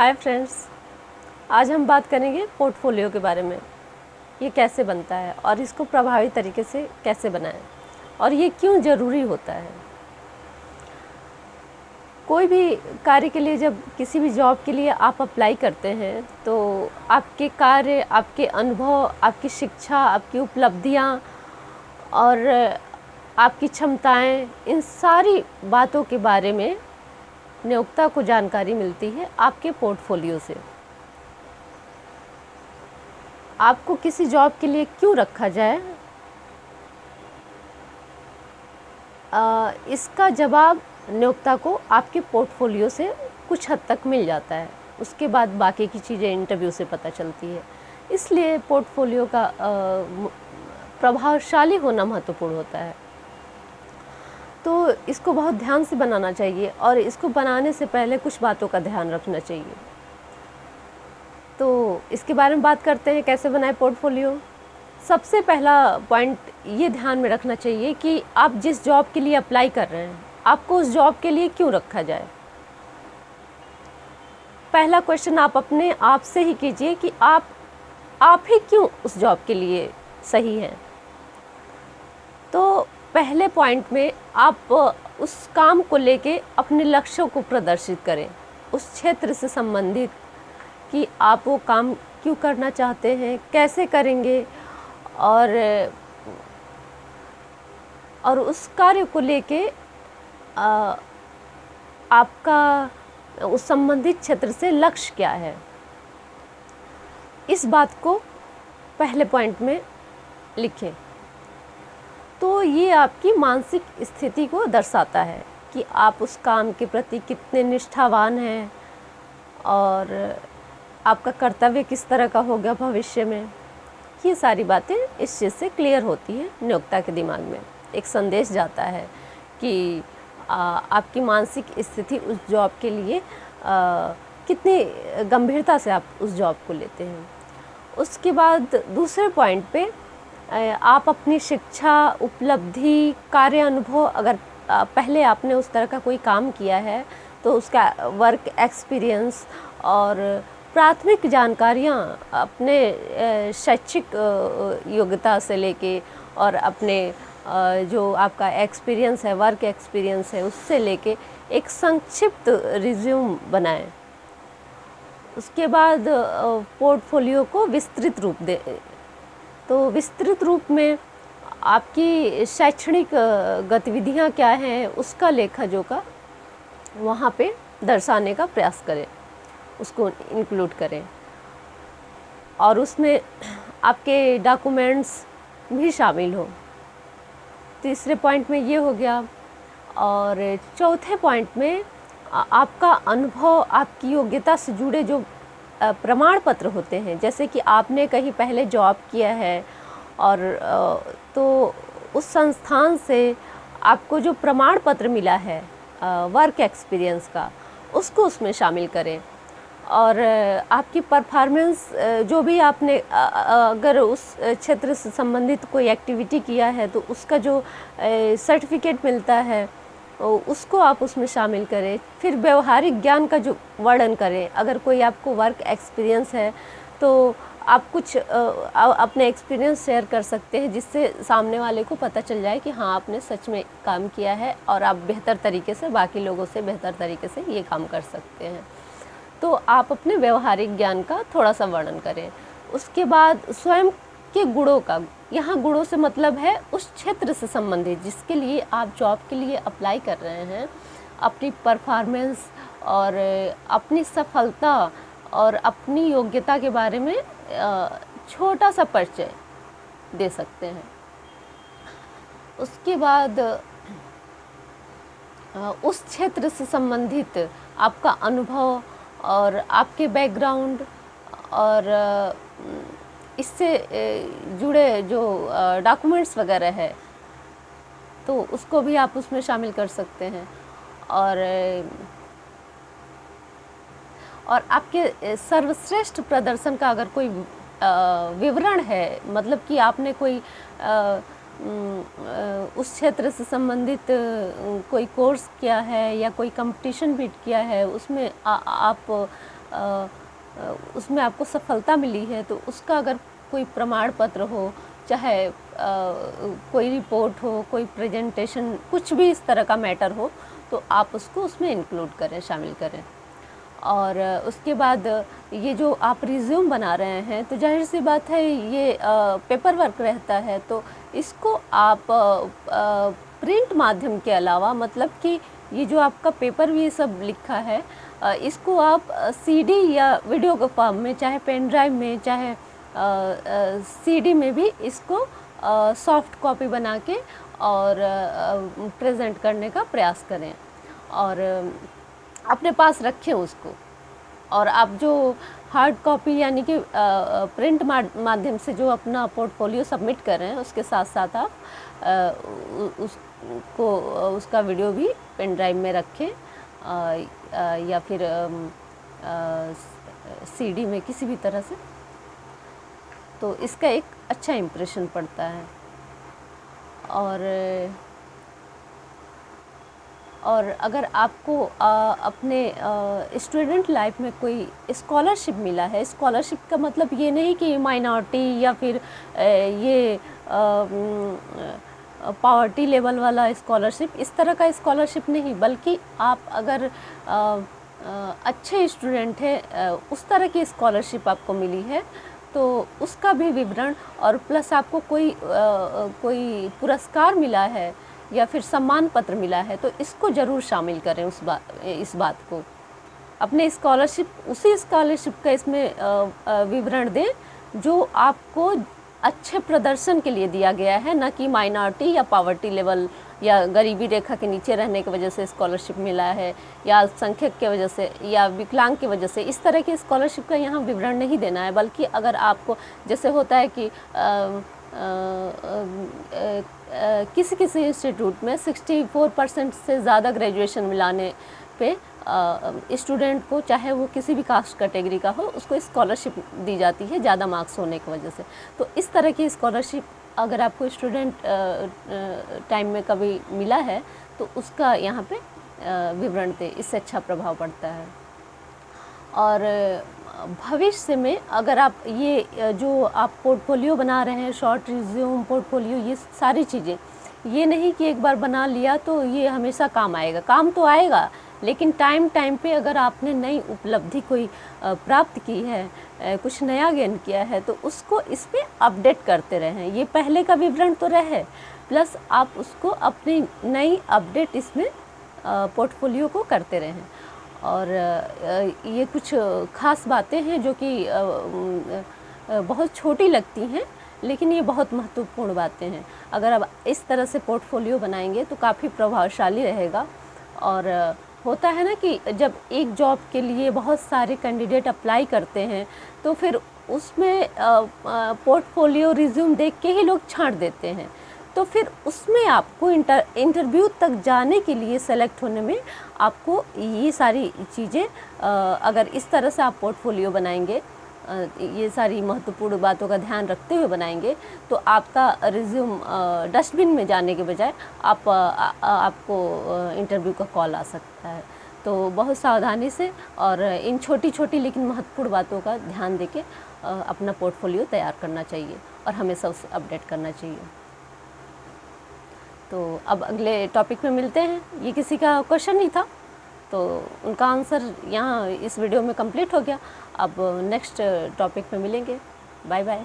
Hi friends, आज हम बात करेंगे पोर्टफोलियो के बारे में। ये कैसे बनता है और इसको प्रभावी तरीके से कैसे बनाएं और ये क्यों ज़रूरी होता है। कोई भी कार्य के लिए, जब किसी भी जॉब के लिए आप अप्लाई करते हैं तो आपके कार्य, आपके अनुभव, आपकी शिक्षा, आपकी उपलब्धियां और आपकी क्षमताएं, इन सारी बातों के बारे में नियोक्ता को जानकारी मिलती है आपके पोर्टफोलियो से। आपको किसी जॉब के लिए क्यों रखा जाए, इसका जवाब नियोक्ता को आपके पोर्टफोलियो से कुछ हद तक मिल जाता है। उसके बाद बाकी की चीज़ें इंटरव्यू से पता चलती है। इसलिए पोर्टफोलियो का प्रभावशाली होना महत्वपूर्ण होता है। तो इसको बहुत ध्यान से बनाना चाहिए और इसको बनाने से पहले कुछ बातों का ध्यान रखना चाहिए। तो इसके बारे में बात करते हैं, कैसे बनाए पोर्टफोलियो। सबसे पहला पॉइंट ये ध्यान में रखना चाहिए कि आप जिस जॉब के लिए अप्लाई कर रहे हैं, आपको उस जॉब के लिए क्यों रखा जाए। पहला क्वेश्चन आप अपने आप से ही कीजिए कि आप ही क्यों उस जॉब के लिए सही हैं। तो पहले पॉइंट में आप उस काम को लेके अपने लक्ष्यों को प्रदर्शित करें, उस क्षेत्र से संबंधित कि आप वो काम क्यों करना चाहते हैं, कैसे करेंगे और उस कार्य को लेके आपका उस संबंधित क्षेत्र से लक्ष्य क्या है। इस बात को पहले पॉइंट में लिखें। तो ये आपकी मानसिक स्थिति को दर्शाता है कि आप उस काम के प्रति कितने निष्ठावान हैं और आपका कर्तव्य किस तरह का होगा भविष्य में। ये सारी बातें इस चीज़ से क्लियर होती हैं। नियोक्ता के दिमाग में एक संदेश जाता है कि आपकी मानसिक स्थिति उस जॉब के लिए कितनी गंभीरता से आप उस जॉब को लेते हैं। उसके बाद दूसरे पॉइंट पे आप अपनी शिक्षा, उपलब्धि, कार्य अनुभव, अगर पहले आपने उस तरह का कोई काम किया है तो उसका वर्क एक्सपीरियंस और प्राथमिक जानकारियाँ अपने शैक्षिक योग्यता से लेके और अपने जो आपका एक्सपीरियंस है, वर्क एक्सपीरियंस है, उससे लेके एक संक्षिप्त रिज्यूम बनाएं। उसके बाद पोर्टफोलियो को विस्तृत रूप दें। तो विस्तृत रूप में आपकी शैक्षणिक गतिविधियां क्या हैं, उसका लेखा जोखा वहाँ पे दर्शाने का प्रयास करें, उसको इंक्लूड करें और उसमें आपके डॉक्यूमेंट्स भी शामिल हो। तीसरे पॉइंट में ये हो गया। और चौथे पॉइंट में आपका अनुभव, आपकी योग्यता से जुड़े जो प्रमाण पत्र होते हैं, जैसे कि आपने कहीं पहले जॉब किया है और तो उस संस्थान से आपको जो प्रमाण पत्र मिला है वर्क एक्सपीरियंस का, उसको उसमें शामिल करें। और आपकी परफॉर्मेंस, जो भी आपने अगर उस क्षेत्र से संबंधित कोई एक्टिविटी किया है तो उसका जो सर्टिफिकेट मिलता है उसको आप उसमें शामिल करें। फिर व्यवहारिक ज्ञान का जो वर्णन करें। अगर कोई आपको वर्क एक्सपीरियंस है तो आप कुछ अपने एक्सपीरियंस शेयर कर सकते हैं, जिससे सामने वाले को पता चल जाए कि हाँ, आपने सच में काम किया है और आप बेहतर तरीके से, बाकी लोगों से बेहतर तरीके से ये काम कर सकते हैं। तो आप अपने व्यवहारिक ज्ञान का थोड़ा सा वर्णन करें। उसके बाद स्वयं के गुणों का, यहाँ गुणों से मतलब है उस क्षेत्र से संबंधित जिसके लिए आप जॉब के लिए अप्लाई कर रहे हैं, अपनी परफॉर्मेंस और अपनी सफलता और अपनी योग्यता के बारे में छोटा सा परिचय दे सकते हैं। उसके बाद उस क्षेत्र से संबंधित आपका अनुभव और आपके बैकग्राउंड और इससे जुड़े जो डॉक्यूमेंट्स वगैरह है तो उसको भी आप उसमें शामिल कर सकते हैं। और आपके सर्वश्रेष्ठ प्रदर्शन का अगर कोई विवरण है, मतलब कि आपने कोई उस क्षेत्र से संबंधित कोई कोर्स किया है या कोई कंपटीशन बीट किया है, उसमें आप उसमें आपको सफलता मिली है तो उसका अगर कोई प्रमाण पत्र हो, चाहे कोई रिपोर्ट हो, कोई प्रेजेंटेशन, कुछ भी इस तरह का मैटर हो, तो आप उसको उसमें इंक्लूड करें, शामिल करें। और उसके बाद ये जो आप रिज्यूम बना रहे हैं तो जाहिर सी बात है ये पेपर वर्क रहता है, तो इसको आप प्रिंट माध्यम के अलावा, मतलब कि ये जो आपका पेपर भी ये सब लिखा है, इसको आप सीडी या वीडियो के फॉर्म में, चाहे पेन ड्राइव में, चाहे सीडी में भी इसको सॉफ्ट कॉपी बना के और प्रेजेंट करने का प्रयास करें और अपने पास रखें उसको। और आप जो हार्ड कॉपी यानी कि प्रिंट माध्यम से जो अपना पोर्टफोलियो सबमिट कर रहे हैं, उसके साथ साथ आप उसका वीडियो भी पेन ड्राइव में रखें या फिर सीडी में, किसी भी तरह से, तो इसका एक अच्छा इम्प्रेशन पड़ता है। और अगर आपको अपने स्टूडेंट लाइफ में कोई स्कॉलरशिप मिला है, स्कॉलरशिप का मतलब ये नहीं कि माइनॉरिटी या फिर ये पॉवर्टी लेवल वाला स्कॉलरशिप, इस तरह का स्कॉलरशिप नहीं, बल्कि आप अगर अच्छे स्टूडेंट हैं, उस तरह की स्कॉलरशिप आपको मिली है तो उसका भी विवरण, और प्लस आपको कोई पुरस्कार मिला है या फिर सम्मान पत्र मिला है, तो इसको ज़रूर शामिल करें इस बात को। अपने उसी स्कॉलरशिप का इसमें विवरण दें जो आपको अच्छे प्रदर्शन के लिए दिया गया है, न कि माइनॉरिटी या पॉवर्टी लेवल या गरीबी रेखा के नीचे रहने की वजह से स्कॉलरशिप मिला है, या अल्पसंख्यक के वजह से या विकलांग की वजह से। इस तरह की स्कॉलरशिप का यहाँ विवरण नहीं देना है, बल्कि अगर आपको, जैसे होता है कि किसी इंस्टीट्यूट में 64% से ज़्यादा ग्रेजुएशन मिलाने पे स्टूडेंट को, चाहे वो किसी भी कास्ट कैटेगरी का हो, उसको स्कॉलरशिप दी जाती है ज़्यादा मार्क्स होने की वजह से। तो इस तरह की स्कॉलरशिप अगर आपको स्टूडेंट टाइम में कभी मिला है तो उसका यहाँ पे विवरण दें, इससे अच्छा प्रभाव पड़ता है। और भविष्य में अगर आप ये जो आप पोर्टफोलियो बना रहे हैं, शॉर्ट रिज्यूम, पोर्टफोलियो, ये सारी चीज़ें, ये नहीं कि एक बार बना लिया तो ये हमेशा काम आएगा। काम तो आएगा, लेकिन टाइम पे अगर आपने नई उपलब्धि कोई प्राप्त की है, कुछ नया गेन किया है, तो उसको इस पर अपडेट करते रहें। ये पहले का विवरण तो रहे, प्लस आप उसको अपनी नई अपडेट इसमें पोर्टफोलियो को करते रहें। और ये कुछ ख़ास बातें हैं जो कि बहुत छोटी लगती हैं, लेकिन ये बहुत महत्वपूर्ण बातें हैं। अगर आप इस तरह से पोर्टफोलियो बनाएंगे तो काफ़ी प्रभावशाली रहेगा। और होता है ना कि जब एक जॉब के लिए बहुत सारे कैंडिडेट अप्लाई करते हैं तो फिर उसमें पोर्टफोलियो रिज्यूम देख के ही लोग छांट देते हैं, तो फिर उसमें आपको इंटरव्यू तक जाने के लिए सेलेक्ट होने में आपको ये सारी चीज़ें, अगर इस तरह से आप पोर्टफोलियो बनाएंगे, ये सारी महत्वपूर्ण बातों का ध्यान रखते हुए बनाएंगे, तो आपका रिज्यूम डस्टबिन में जाने के बजाय आपको इंटरव्यू का कॉल आ सकता है। तो बहुत सावधानी से और इन छोटी छोटी लेकिन महत्वपूर्ण बातों का ध्यान देके अपना पोर्टफोलियो तैयार करना चाहिए और हमेशा उसे अपडेट करना चाहिए। तो अब अगले टॉपिक में मिलते हैं। ये किसी का क्वेश्चन नहीं था, तो उनका आंसर यहाँ इस वीडियो में कंप्लीट हो गया। अब नेक्स्ट टॉपिक में मिलेंगे। Bye bye.